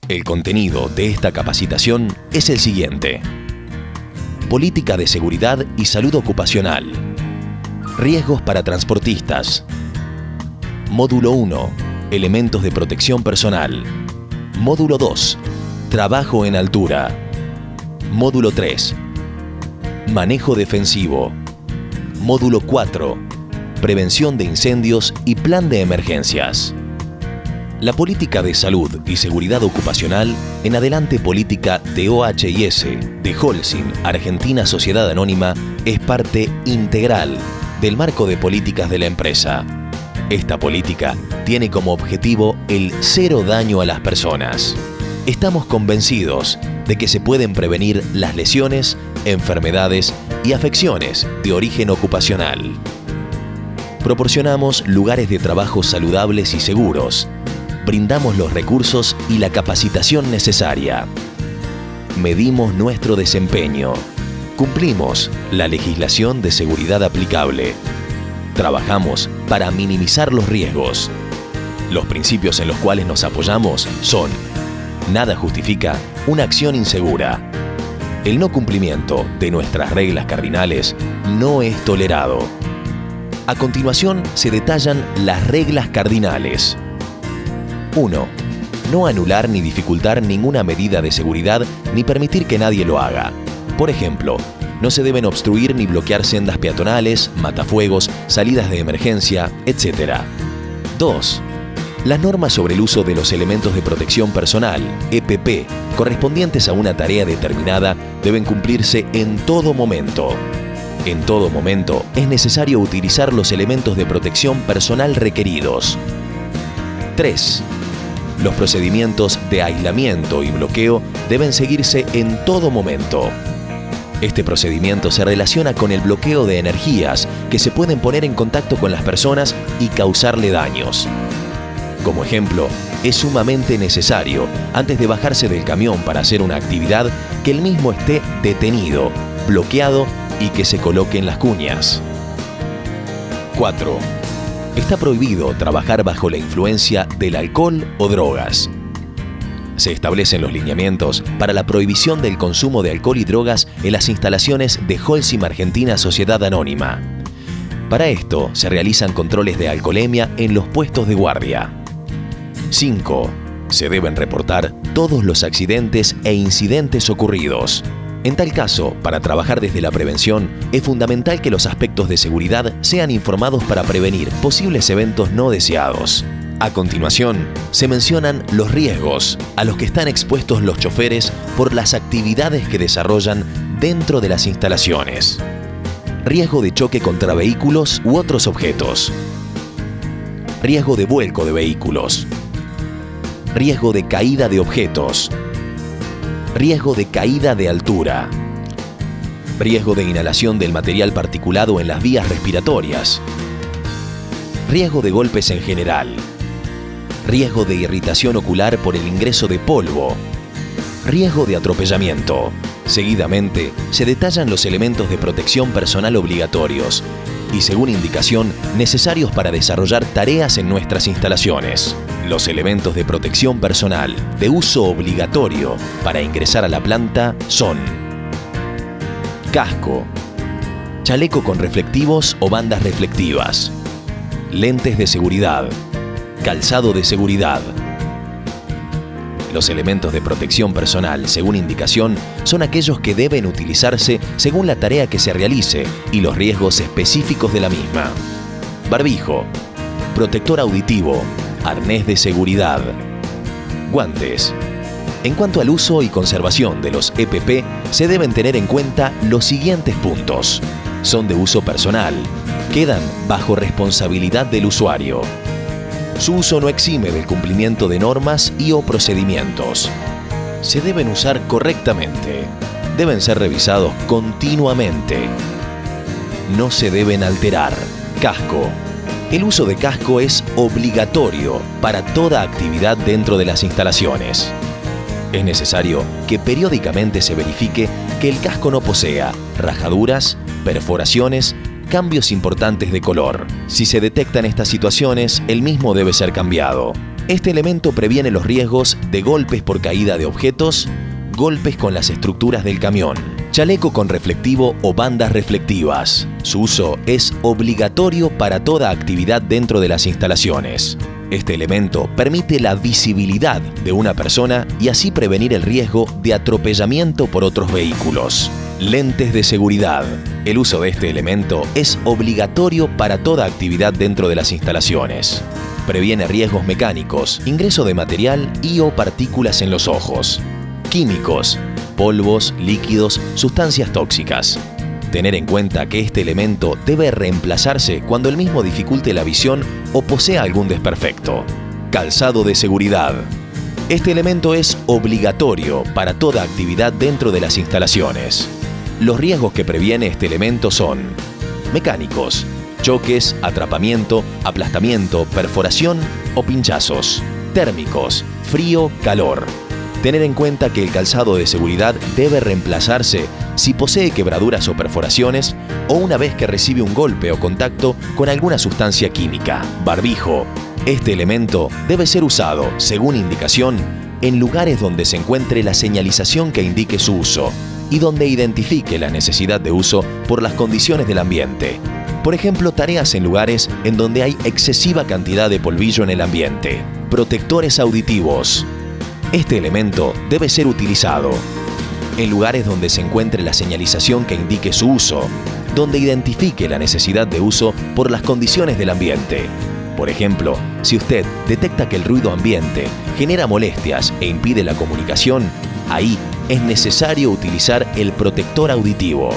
El contenido de esta capacitación es el siguiente: Política de seguridad y salud ocupacional. Riesgos para transportistas. Módulo 1. Elementos de protección personal. Módulo 2. Trabajo en altura. Módulo 3. Manejo defensivo. Módulo 4. Prevención de incendios y plan de emergencias. La política de salud y seguridad ocupacional, en adelante política de OHS, de Holcim Argentina Sociedad Anónima, es parte integral del marco de políticas de la empresa. Esta política tiene como objetivo el cero daño a las personas. Estamos convencidos de que se pueden prevenir las lesiones, enfermedades y afecciones de origen ocupacional. Proporcionamos lugares de trabajo saludables y seguros. Brindamos los recursos y la capacitación necesaria. Medimos nuestro desempeño. Cumplimos la legislación de seguridad aplicable. Trabajamos para minimizar los riesgos. Los principios en los cuales nos apoyamos son: nada justifica una acción insegura. El no cumplimiento de nuestras reglas cardinales no es tolerado. A continuación se detallan las reglas cardinales. 1. No anular ni dificultar ninguna medida de seguridad ni permitir que nadie lo haga. Por ejemplo, no se deben obstruir ni bloquear sendas peatonales, matafuegos, salidas de emergencia, etc. 2. Las normas sobre el uso de los elementos de protección personal, EPP, correspondientes a una tarea determinada, deben cumplirse en todo momento. En todo momento es necesario utilizar los elementos de protección personal requeridos. 3. Los procedimientos de aislamiento y bloqueo deben seguirse en todo momento. Este procedimiento se relaciona con el bloqueo de energías que se pueden poner en contacto con las personas y causarle daños. Como ejemplo, es sumamente necesario, antes de bajarse del camión para hacer una actividad, que el mismo esté detenido, bloqueado y que se coloquen las cuñas. 4. Está prohibido trabajar bajo la influencia del alcohol o drogas. Se establecen los lineamientos para la prohibición del consumo de alcohol y drogas en las instalaciones de Holcim Argentina Sociedad Anónima. Para esto se realizan controles de alcoholemia en los puestos de guardia. 5. Se deben reportar todos los accidentes e incidentes ocurridos. En tal caso, para trabajar desde la prevención, es fundamental que los aspectos de seguridad sean informados para prevenir posibles eventos no deseados. A continuación, se mencionan los riesgos a los que están expuestos los choferes por las actividades que desarrollan dentro de las instalaciones. Riesgo de choque contra vehículos u otros objetos. Riesgo de vuelco de vehículos. Riesgo de caída de objetos. Riesgo de caída de altura. Riesgo de inhalación del material particulado en las vías respiratorias. Riesgo de golpes en general. Riesgo de irritación ocular por el ingreso de polvo. Riesgo de atropellamiento. Seguidamente, se detallan los elementos de protección personal obligatorios y, según indicación, necesarios para desarrollar tareas en nuestras instalaciones. Los elementos de protección personal de uso obligatorio para ingresar a la planta son: casco, chaleco con reflectivos o bandas reflectivas, lentes de seguridad, calzado de seguridad. Los elementos de protección personal, según indicación, son aquellos que deben utilizarse según la tarea que se realice y los riesgos específicos de la misma. Barbijo, protector auditivo, arnés de seguridad, guantes. En cuanto al uso y conservación de los EPP, se deben tener en cuenta los siguientes puntos. Son de uso personal, quedan bajo responsabilidad del usuario. Su uso no exime del cumplimiento de normas y/o procedimientos. Se deben usar correctamente. Deben ser revisados continuamente. No se deben alterar. Casco. El uso de casco es obligatorio para toda actividad dentro de las instalaciones. Es necesario que periódicamente se verifique que el casco no posea rajaduras, perforaciones, cambios importantes de color. Si se detectan estas situaciones, el mismo debe ser cambiado. Este elemento previene los riesgos de golpes por caída de objetos, golpes con las estructuras del camión, chaleco con reflectivo o bandas reflectivas. Su uso es obligatorio para toda actividad dentro de las instalaciones. Este elemento permite la visibilidad de una persona y así prevenir el riesgo de atropellamiento por otros vehículos. Lentes de seguridad. El uso de este elemento es obligatorio para toda actividad dentro de las instalaciones. Previene riesgos mecánicos, ingreso de material y o partículas en los ojos. Químicos, polvos, líquidos, sustancias tóxicas. Tener en cuenta que este elemento debe reemplazarse cuando el mismo dificulte la visión o posea algún desperfecto. Calzado de seguridad. Este elemento es obligatorio para toda actividad dentro de las instalaciones. Los riesgos que previene este elemento son mecánicos, choques, atrapamiento, aplastamiento, perforación o pinchazos. Térmicos, frío, calor. Tener en cuenta que el calzado de seguridad debe reemplazarse si posee quebraduras o perforaciones o una vez que recibe un golpe o contacto con alguna sustancia química. Barbijo. Este elemento debe ser usado, según indicación, en lugares donde se encuentre la señalización que indique su uso y donde identifique la necesidad de uso por las condiciones del ambiente. Por ejemplo, tareas en lugares en donde hay excesiva cantidad de polvillo en el ambiente. Protectores auditivos. Este elemento debe ser utilizado en lugares donde se encuentre la señalización que indique su uso, donde identifique la necesidad de uso por las condiciones del ambiente. Por ejemplo, si usted detecta que el ruido ambiente genera molestias e impide la comunicación, ahí es necesario utilizar el protector auditivo.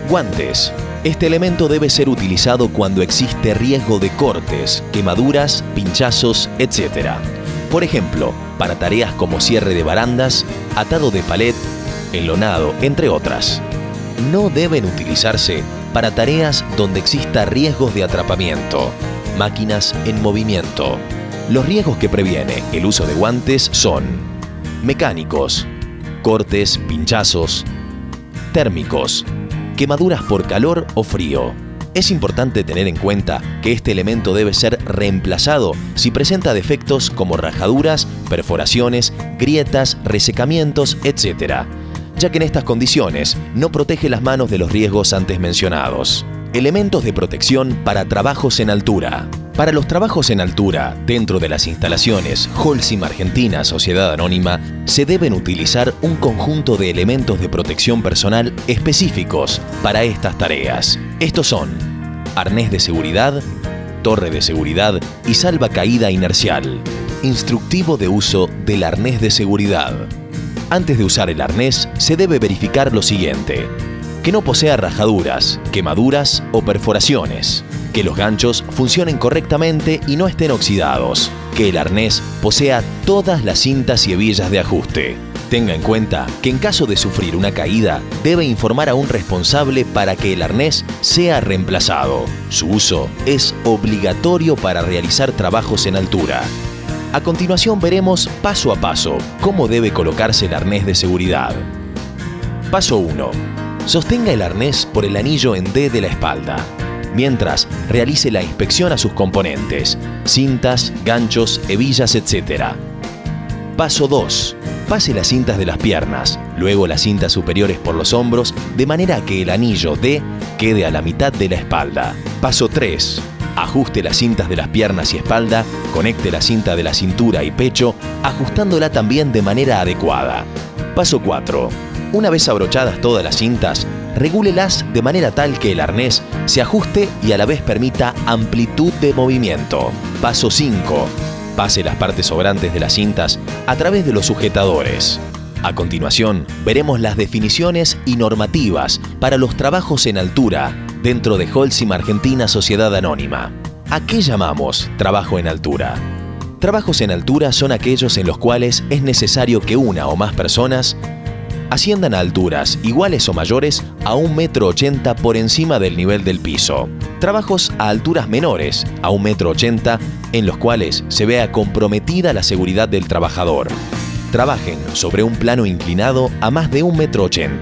Guantes. Este elemento debe ser utilizado cuando existe riesgo de cortes, quemaduras, pinchazos, etc. Por ejemplo, para tareas como cierre de barandas, atado de palet, enlonado, entre otras. No deben utilizarse para tareas donde exista riesgos de atrapamiento, máquinas en movimiento. Los riesgos que previene el uso de guantes son mecánicos, cortes, pinchazos, térmicos, quemaduras por calor o frío. Es importante tener en cuenta que este elemento debe ser reemplazado si presenta defectos como rajaduras, perforaciones, grietas, resecamientos, etc., ya que en estas condiciones no protege las manos de los riesgos antes mencionados. Elementos de protección para trabajos en altura. Para los trabajos en altura, dentro de las instalaciones Holcim Argentina Sociedad Anónima, se deben utilizar un conjunto de elementos de protección personal específicos para estas tareas. Estos son arnés de seguridad, torre de seguridad y salvacaída inercial. Instructivo de uso del arnés de seguridad. Antes de usar el arnés, se debe verificar lo siguiente: que no posea rajaduras, quemaduras o perforaciones, que los ganchos funcionen correctamente y no estén oxidados, que el arnés posea todas las cintas y hebillas de ajuste. Tenga en cuenta que en caso de sufrir una caída, debe informar a un responsable para que el arnés sea reemplazado. Su uso es obligatorio para realizar trabajos en altura. A continuación veremos paso a paso cómo debe colocarse el arnés de seguridad. Paso 1. Sostenga el arnés por el anillo en D de la espalda, mientras realice la inspección a sus componentes, cintas, ganchos, hebillas, etc. Paso 2. Pase las cintas de las piernas, luego las cintas superiores por los hombros, de manera que el anillo D quede a la mitad de la espalda. Paso 3. Ajuste las cintas de las piernas y espalda, conecte la cinta de la cintura y pecho, ajustándola también de manera adecuada. Paso 4. Una vez abrochadas todas las cintas, regúlelas de manera tal que el arnés se ajuste y a la vez permita amplitud de movimiento. Paso 5. Pase las partes sobrantes de las cintas a través de los sujetadores. A continuación, veremos las definiciones y normativas para los trabajos en altura dentro de Holcim Argentina Sociedad Anónima. ¿A qué llamamos trabajo en altura? Trabajos en altura son aquellos en los cuales es necesario que una o más personas asciendan a alturas iguales o mayores a 1,80 m por encima del nivel del piso. Trabajos a alturas menores a 1,80 m en los cuales se vea comprometida la seguridad del trabajador. Trabajen sobre un plano inclinado a más de 1,80 m.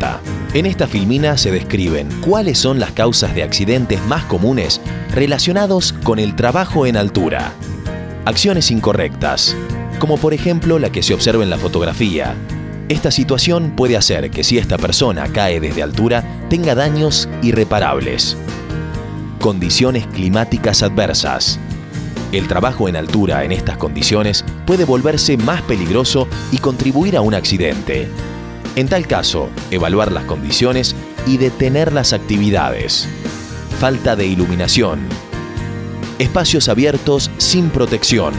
En esta filmina se describen cuáles son las causas de accidentes más comunes relacionados con el trabajo en altura. Acciones incorrectas, como por ejemplo la que se observa en la fotografía. Esta situación puede hacer que si esta persona cae desde altura, tenga daños irreparables. Condiciones climáticas adversas. El trabajo en altura en estas condiciones puede volverse más peligroso y contribuir a un accidente. En tal caso, evaluar las condiciones y detener las actividades. Falta de iluminación. Espacios abiertos sin protección.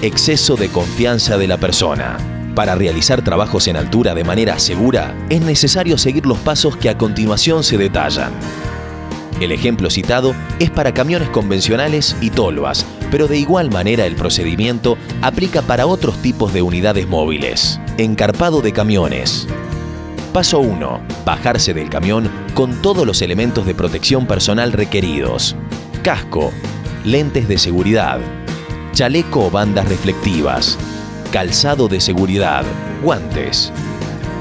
Exceso de confianza de la persona. Para realizar trabajos en altura de manera segura, es necesario seguir los pasos que a continuación se detallan. El ejemplo citado es para camiones convencionales y tolvas, pero de igual manera el procedimiento aplica para otros tipos de unidades móviles. Encarpado de camiones. Paso 1. Bajarse del camión con todos los elementos de protección personal requeridos. Casco, lentes de seguridad, chaleco o bandas reflectivas, calzado de seguridad, guantes.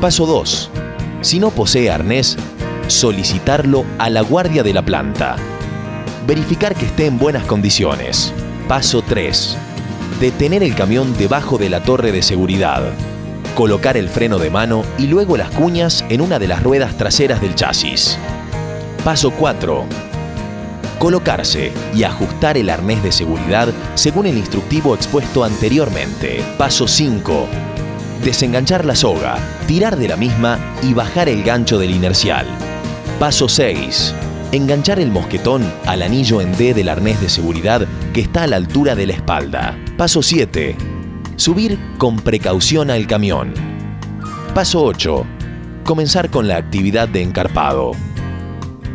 Paso 2. Si no posee arnés, solicitarlo a la guardia de la planta. Verificar que esté en buenas condiciones. Paso 3. Detener el camión debajo de la torre de seguridad. Colocar el freno de mano y luego las cuñas en una de las ruedas traseras del chasis. Paso 4. Colocarse y ajustar el arnés de seguridad según el instructivo expuesto anteriormente. Paso 5. Desenganchar la soga, tirar de la misma y bajar el gancho del inercial. Paso 6. Enganchar el mosquetón al anillo en D del arnés de seguridad que está a la altura de la espalda. Paso 7. Subir con precaución al camión. Paso 8. Comenzar con la actividad de encarpado.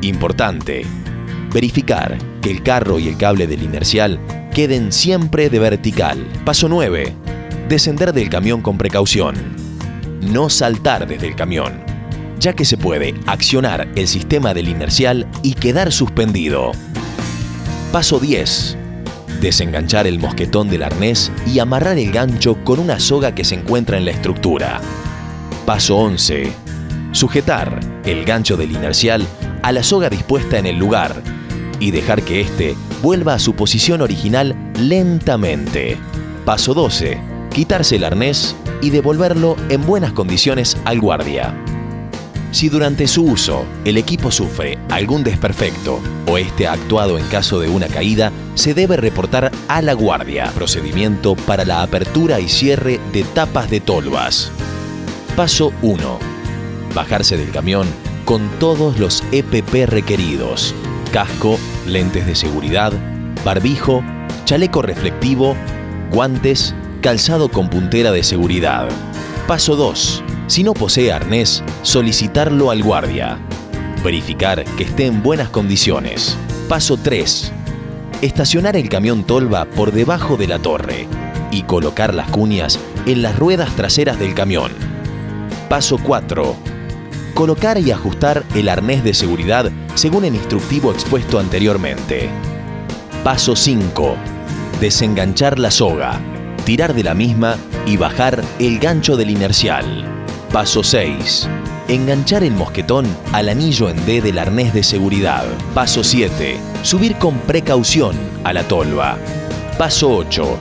Importante: verificar que el carro y el cable del inercial queden siempre de vertical. Paso 9. Descender del camión con precaución. No saltar desde el camión, ya que se puede accionar el sistema del inercial y quedar suspendido. Paso 10. Desenganchar el mosquetón del arnés y amarrar el gancho con una soga que se encuentra en la estructura. Paso 11. Sujetar el gancho del inercial a la soga dispuesta en el lugar y dejar que éste vuelva a su posición original lentamente. Paso 12. Quitarse el arnés y devolverlo en buenas condiciones al guardia. Si durante su uso el equipo sufre algún desperfecto o este ha actuado en caso de una caída, se debe reportar a la guardia. Procedimiento para la apertura y cierre de tapas de tolvas. Paso 1. Bajarse del camión con todos los EPP requeridos: casco, lentes de seguridad, barbijo, chaleco reflectivo, guantes, calzado con puntera de seguridad. Paso 2. Si no posee arnés, solicitarlo al guardia. Verificar que esté en buenas condiciones. Paso 3. Estacionar el camión tolva por debajo de la torre y colocar las cuñas en las ruedas traseras del camión. Paso 4. Colocar y ajustar el arnés de seguridad según el instructivo expuesto anteriormente. Paso 5. Desenganchar la soga, tirar de la misma y bajar el gancho del inercial. Paso 6. Enganchar el mosquetón al anillo en D del arnés de seguridad. Paso 7. Subir con precaución a la tolva. Paso 8.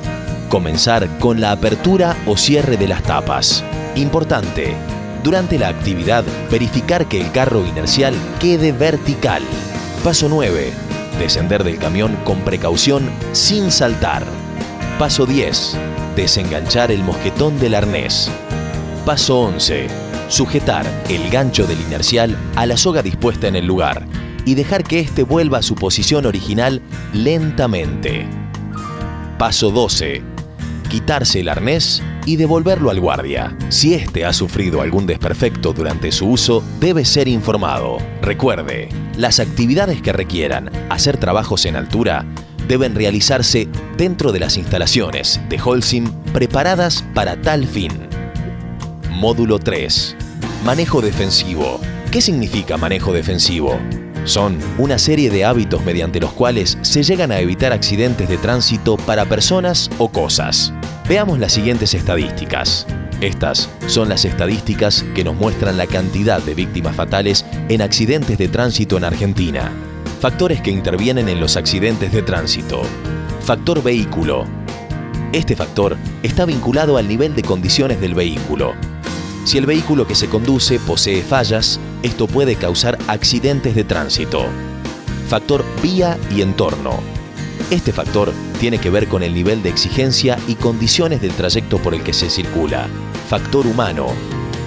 Comenzar con la apertura o cierre de las tapas. Importante: durante la actividad, verificar que el carro inercial quede vertical. Paso 9. Descender del camión con precaución sin saltar. Paso 10. Desenganchar el mosquetón del arnés. Paso 11. Sujetar el gancho del inercial a la soga dispuesta en el lugar y dejar que éste vuelva a su posición original lentamente. Paso 12. Quitarse el arnés y devolverlo al guardia. Si éste ha sufrido algún desperfecto durante su uso, debe ser informado. Recuerde, las actividades que requieran hacer trabajos en altura deben realizarse dentro de las instalaciones de Holcim preparadas para tal fin. Módulo 3. Manejo defensivo. ¿Qué significa manejo defensivo? Son una serie de hábitos mediante los cuales se llegan a evitar accidentes de tránsito para personas o cosas. Veamos las siguientes estadísticas. Estas son las estadísticas que nos muestran la cantidad de víctimas fatales en accidentes de tránsito en Argentina. Factores que intervienen en los accidentes de tránsito. Factor vehículo. Este factor está vinculado al nivel de condiciones del vehículo. Si el vehículo que se conduce posee fallas, esto puede causar accidentes de tránsito. Factor vía y entorno. Este factor tiene que ver con el nivel de exigencia y condiciones del trayecto por el que se circula. Factor humano.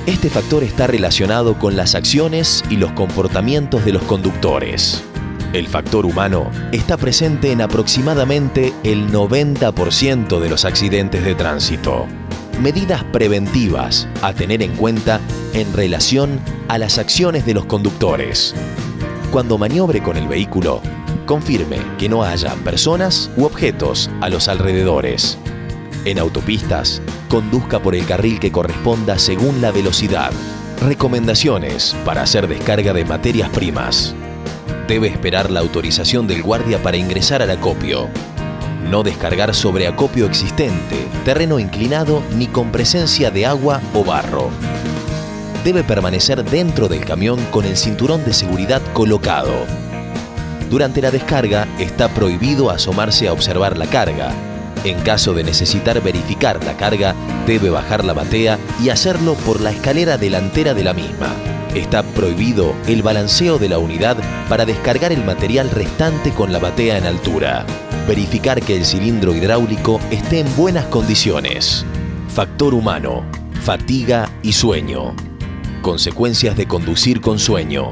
Este factor está relacionado con las acciones y los comportamientos de los conductores. El factor humano está presente en aproximadamente el 90% de los accidentes de tránsito. Medidas preventivas a tener en cuenta en relación a las acciones de los conductores. Cuando maniobre con el vehículo, confirme que no haya personas u objetos a los alrededores. En autopistas, conduzca por el carril que corresponda según la velocidad. Recomendaciones para hacer descarga de materias primas. Debe esperar la autorización del guardia para ingresar al acopio. No descargar sobre acopio existente, terreno inclinado ni con presencia de agua o barro. Debe permanecer dentro del camión con el cinturón de seguridad colocado. Durante la descarga está prohibido asomarse a observar la carga. En caso de necesitar verificar la carga, debe bajar la batea y hacerlo por la escalera delantera de la misma. Está prohibido el balanceo de la unidad para descargar el material restante con la batea en altura. Verificar que el cilindro hidráulico esté en buenas condiciones. Factor humano, fatiga y sueño. Consecuencias de conducir con sueño.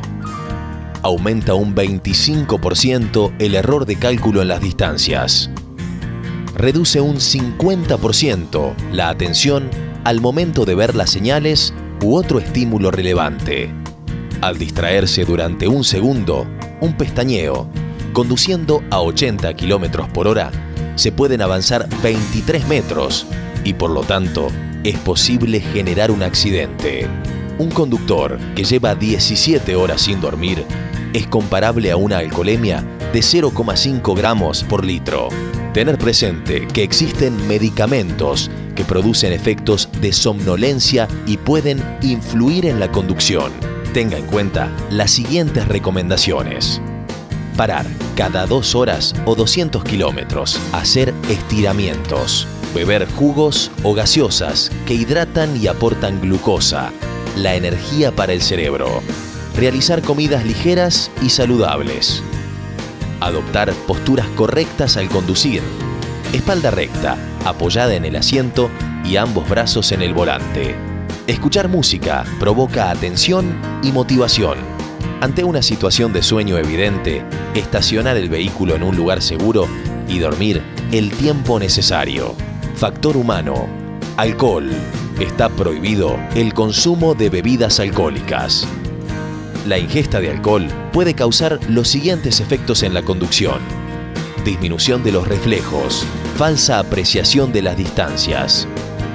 Aumenta un 25% el error de cálculo en las distancias. Reduce un 50% la atención al momento de ver las señales u otro estímulo relevante. Al distraerse durante un segundo, un pestañeo, conduciendo a 80 km por hora, se pueden avanzar 23 metros y por lo tanto es posible generar un accidente. Un conductor que lleva 17 horas sin dormir es comparable a una alcoholemia de 0,5 gramos por litro. Tener presente que existen medicamentos que producen efectos de somnolencia y pueden influir en la conducción. Tenga en cuenta las siguientes recomendaciones. Parar cada 2 horas o 200 kilómetros. Hacer estiramientos. Beber jugos o gaseosas que hidratan y aportan glucosa, la energía para el cerebro. Realizar comidas ligeras y saludables. Adoptar posturas correctas al conducir. Espalda recta, apoyada en el asiento y ambos brazos en el volante. Escuchar música provoca atención y motivación. Ante una situación de sueño evidente, estacionar el vehículo en un lugar seguro y dormir el tiempo necesario. Factor humano. Alcohol. Está prohibido el consumo de bebidas alcohólicas. La ingesta de alcohol puede causar los siguientes efectos en la conducción: disminución de los reflejos, falsa apreciación de las distancias,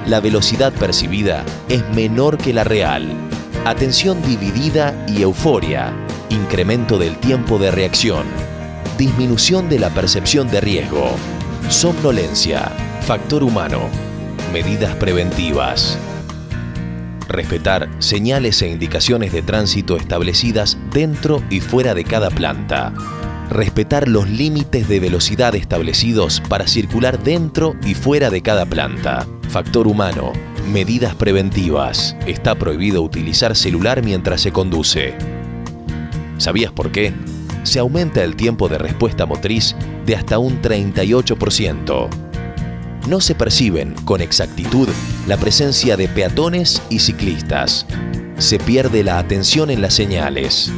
la velocidad percibida es menor que la real, atención dividida y euforia, incremento del tiempo de reacción, disminución de la percepción de riesgo, somnolencia. Factor humano. Medidas preventivas. Respetar señales e indicaciones de tránsito establecidas dentro y fuera de cada planta. Respetar los límites de velocidad establecidos para circular dentro y fuera de cada planta. Factor humano. Medidas preventivas. Está prohibido utilizar celular mientras se conduce. ¿Sabías por qué? Se aumenta el tiempo de respuesta motriz de hasta un 38%. No se perciben con exactitud la presencia de peatones y ciclistas. Se pierde la atención en las señales.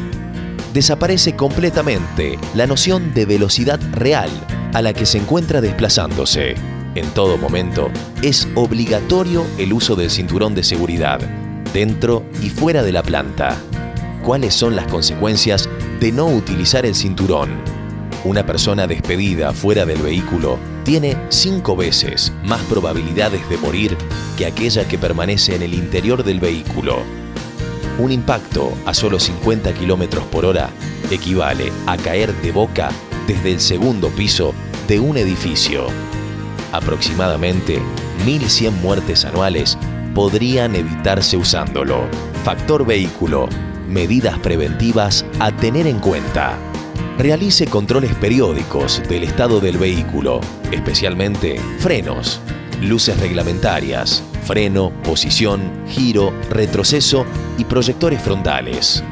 Desaparece completamente la noción de velocidad real a la que se encuentra desplazándose. En todo momento, es obligatorio el uso del cinturón de seguridad, dentro y fuera de la planta. ¿Cuáles son las consecuencias de no utilizar el cinturón? Una persona despedida fuera del vehículo tiene 5 veces más probabilidades de morir que aquella que permanece en el interior del vehículo. Un impacto a solo 50 km por hora equivale a caer de boca desde el segundo piso de un edificio. Aproximadamente 1.100 muertes anuales podrían evitarse usándolo. Factor vehículo. Medidas preventivas a tener en cuenta. Realice controles periódicos del estado del vehículo, especialmente frenos, luces reglamentarias, freno, posición, giro, retroceso y proyectores frontales.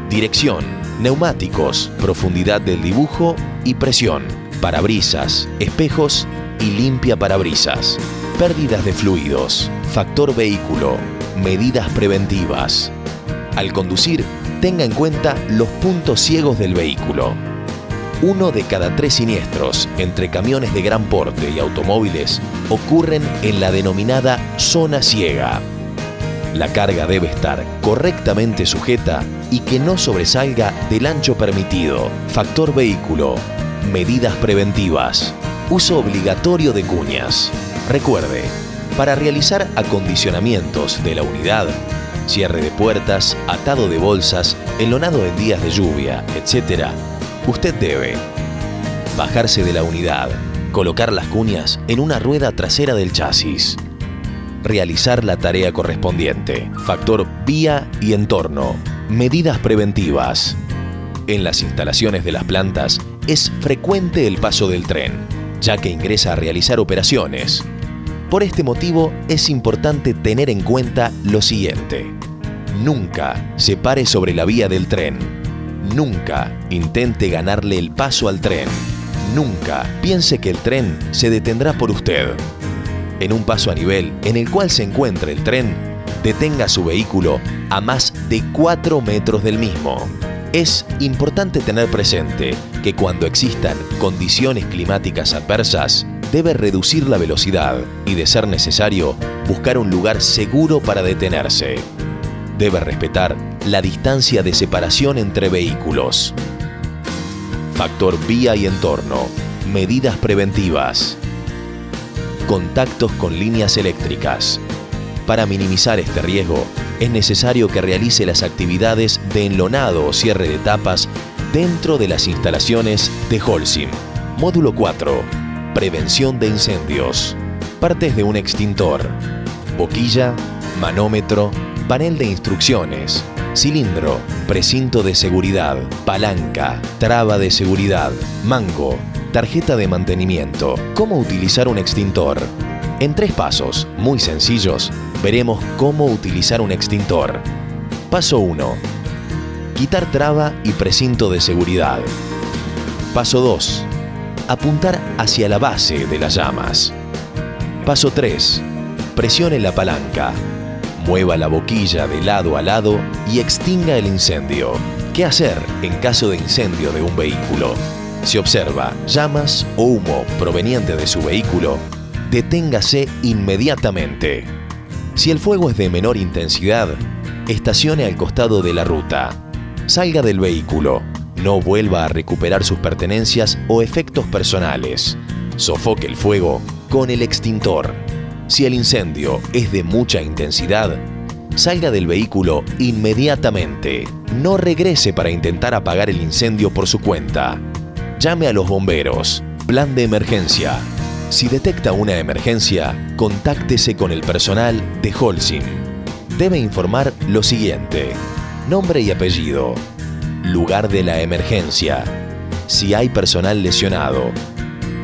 Dirección, neumáticos, profundidad del dibujo y presión, parabrisas, espejos y limpia parabrisas. Pérdidas de fluidos, factor vehículo, medidas preventivas. Al conducir, tenga en cuenta los puntos ciegos del vehículo. 1 de cada 3 siniestros entre camiones de gran porte y automóviles ocurren en la denominada zona ciega. La carga debe estar correctamente sujeta y que no sobresalga del ancho permitido. Factor vehículo. Medidas preventivas. Uso obligatorio de cuñas. Recuerde, para realizar acondicionamientos de la unidad, cierre de puertas, atado de bolsas, enlonado en días de lluvia, etc., usted debe bajarse de la unidad, colocar las cuñas en una rueda trasera del chasis, realizar la tarea correspondiente. Factor vía y entorno. Medidas preventivas. En las instalaciones de las plantas es frecuente el paso del tren, ya que ingresa a realizar operaciones. Por este motivo es importante tener en cuenta lo siguiente. Nunca se pare sobre la vía del tren. Nunca intente ganarle el paso al tren. Nunca piense que el tren se detendrá por usted. En un paso a nivel en el cual se encuentre el tren, detenga su vehículo a más de 4 metros del mismo. Es importante tener presente que cuando existan condiciones climáticas adversas, debe reducir la velocidad y, de ser necesario, buscar un lugar seguro para detenerse. Debe respetar la distancia de separación entre vehículos. Factor vía y entorno. Medidas preventivas. Contactos con líneas eléctricas. Para minimizar este riesgo, es necesario que realice las actividades de enlonado o cierre de tapas dentro de las instalaciones de Holcim. Módulo 4. Prevención de incendios. Partes de un extintor. Boquilla, manómetro, panel de instrucciones, cilindro, precinto de seguridad, palanca, traba de seguridad, mango, tarjeta de mantenimiento. ¿Cómo utilizar un extintor? En 3 pasos, muy sencillos, veremos cómo utilizar un extintor. Paso 1. Quitar traba y precinto de seguridad. Paso 2. Apuntar hacia la base de las llamas. Paso 3. Presione la palanca. Mueva la boquilla de lado a lado y extinga el incendio. ¿Qué hacer en caso de incendio de un vehículo? Si observa llamas o humo proveniente de su vehículo, deténgase inmediatamente. Si el fuego es de menor intensidad, estacione al costado de la ruta. Salga del vehículo. No vuelva a recuperar sus pertenencias o efectos personales. Sofoque el fuego con el extintor. Si el incendio es de mucha intensidad, salga del vehículo inmediatamente. No regrese para intentar apagar el incendio por su cuenta. Llame a los bomberos. Plan de emergencia. Si detecta una emergencia, contáctese con el personal de Holcim. Debe informar lo siguiente: nombre y apellido, lugar de la emergencia, si hay personal lesionado,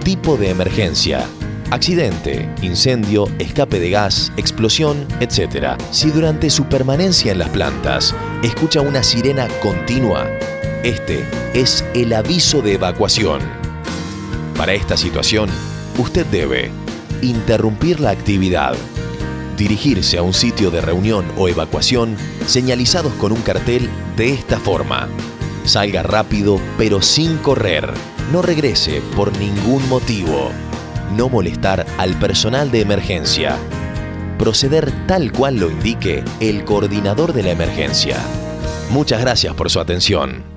tipo de emergencia, accidente, incendio, escape de gas, explosión, etc. Si durante su permanencia en las plantas escucha una sirena continua, este es el aviso de evacuación. Para esta situación, usted debe interrumpir la actividad, dirigirse a un sitio de reunión o evacuación señalizados con un cartel de esta forma. Salga rápido pero sin correr. No regrese por ningún motivo. No molestar al personal de emergencia. Proceder tal cual lo indique el coordinador de la emergencia. Muchas gracias por su atención.